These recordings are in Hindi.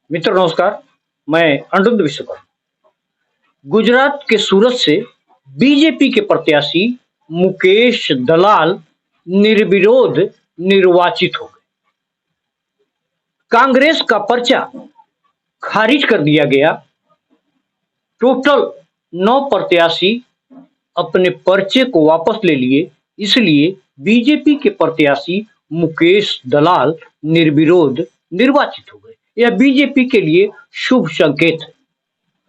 मित्र नमस्कार, मैं अनिरुद्ध विश्वकर्मा। गुजरात के सूरत से बीजेपी के प्रत्याशी मुकेश दलाल निर्विरोध निर्वाचित हो गए। कांग्रेस का पर्चा खारिज कर दिया गया। टोटल 9 प्रत्याशी अपने पर्चे को वापस ले लिए, इसलिए बीजेपी के प्रत्याशी मुकेश दलाल निर्विरोध निर्वाचित हो गए। यह बीजेपी के लिए शुभ संकेत है।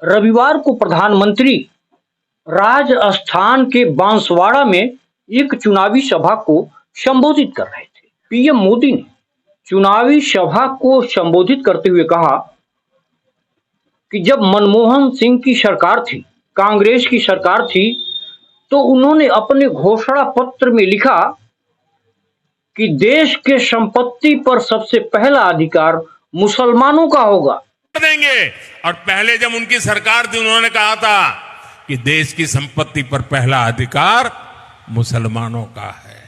रविवार को प्रधानमंत्री राजस्थान के बांसवाड़ा में एक चुनावी सभा को संबोधित कर रहे थे। पीएम मोदी ने चुनावी सभा को संबोधित करते हुए कहा कि जब मनमोहन सिंह की सरकार थी, कांग्रेस की सरकार थी, तो उन्होंने अपने घोषणा पत्र में लिखा कि देश के संपत्ति पर सबसे पहला अधिकार मुसलमानों का होगा। देंगे। और पहले जब उनकी सरकार थी, उन्होंने कहा था कि देश की संपत्ति पर पहला अधिकार मुसलमानों का है।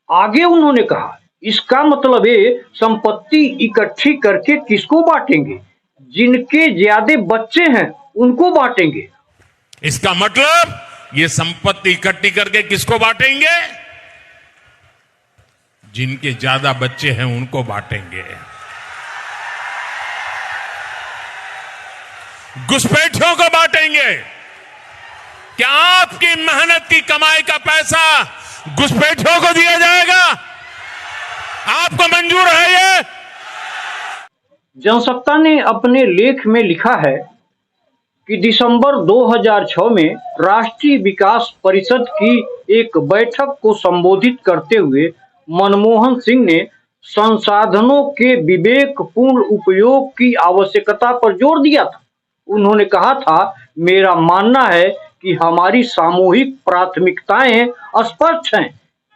आगे उन्होंने कहा, इसका मतलब है संपत्ति इकट्ठी करके किसको बांटेंगे? जिनके ज्यादा बच्चे हैं उनको बांटेंगे। इसका मतलब ये संपत्ति इकट्ठी करके किसको बांटेंगे? जिनके ज्यादा बच्चे हैं उनको बांटेंगे। घुसपैठियों को बांटेंगे। क्या आपकी मेहनत की कमाई का पैसा घुसपैठियों को दिया जाएगा? आपको मंजूर है ये? जनसत्ता ने अपने लेख में लिखा है कि दिसंबर 2006 में राष्ट्रीय विकास परिषद की एक बैठक को संबोधित करते हुए मनमोहन सिंह ने संसाधनों के विवेकपूर्ण उपयोग की आवश्यकता पर जोर दिया था। उन्होंने कहा था, मेरा मानना है कि हमारी सामूहिक प्राथमिकताएं स्पष्ट हैं।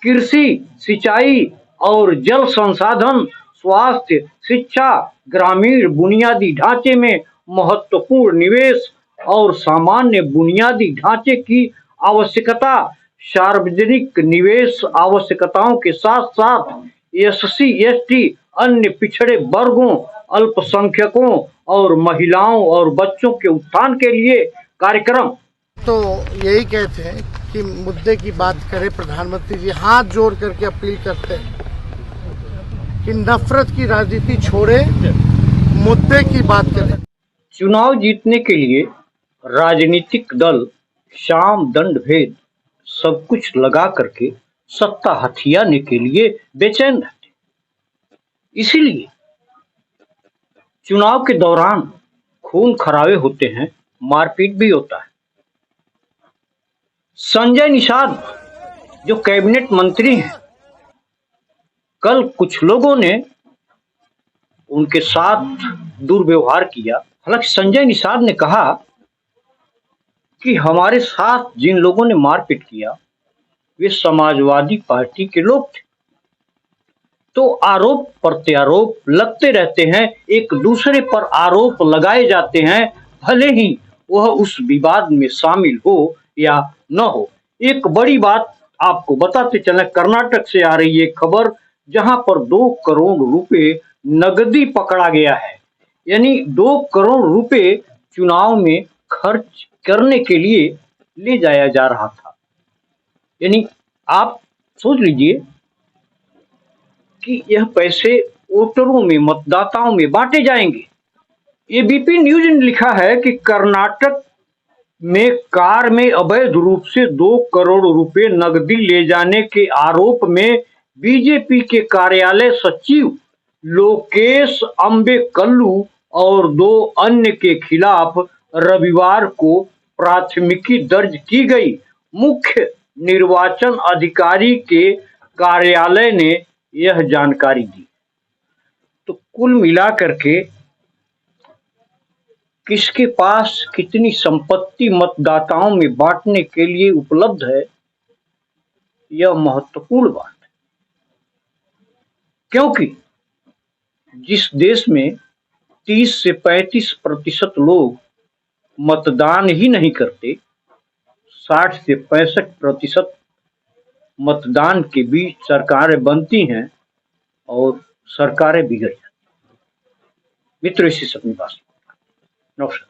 कृषि, सिंचाई और जल संसाधन, स्वास्थ्य, शिक्षा, ग्रामीण बुनियादी ढांचे में महत्वपूर्ण निवेश और सामान्य बुनियादी ढांचे की आवश्यकता, सार्वजनिक निवेश आवश्यकताओं के साथ साथ एससी, एसटी, अन्य पिछड़े वर्गों, अल्पसंख्यकों और महिलाओं और बच्चों के उत्थान के लिए कार्यक्रम। तो यही कहते हैं कि मुद्दे की बात करें। प्रधानमंत्री जी हाथ जोड़ करके अपील करते हैं कि नफरत की राजनीति छोड़े, मुद्दे की बात करें। चुनाव जीतने के लिए राजनीतिक दल साम दंड भेद सब कुछ लगा करके सत्ता हथियाने के लिए बेचैन रहते। इसीलिए चुनाव के दौरान खून खराबे होते हैं, मारपीट भी होता है। संजय निषाद जो कैबिनेट मंत्री हैं, कल कुछ लोगों ने उनके साथ दुर्व्यवहार किया। हालांकि संजय निषाद ने कहा कि हमारे साथ जिन लोगों ने मारपीट किया वे समाजवादी पार्टी के लोग थे। तो आरोप प्रत्यारोप लगते रहते हैं, एक दूसरे पर आरोप लगाए जाते हैं, भले ही वह उस विवाद में शामिल हो या न हो। एक बड़ी बात आपको बताते चलें, कर्नाटक से आ रही एक खबर, जहां पर 2 करोड़ रुपए नगदी पकड़ा गया है। यानी 2 करोड़ रुपए चुनाव में खर्च करने के लिए ले जाया जा रहा था। यानी आप सोच लीजिए कि यह पैसे वोटरों में, मतदाताओं में बांटे जाएंगे। एबीपी न्यूज ने लिखा है कि कर्नाटक में कार में अवैध रूप से 2 करोड़ रुपए नकदी ले जाने के आरोप में बीजेपी के कार्यालय सचिव लोकेश अम्बेकल्लू और 2 अन्य के खिलाफ रविवार को प्राथमिकी दर्ज की गई। मुख्य निर्वाचन अधिकारी के कार्यालय ने यह जानकारी दी। तो कुल मिलाकर के किसके पास कितनी संपत्ति मतदाताओं में बांटने के लिए उपलब्ध है, यह महत्वपूर्ण बात है। क्योंकि जिस देश में 30 से 35% लोग मतदान ही नहीं करते, 60 से 65% मतदान के बीच सरकारें बनती हैं और सरकारें बिगड़ जाती हैं। मित्रों, इसी से अपनी बात। नमस्कार।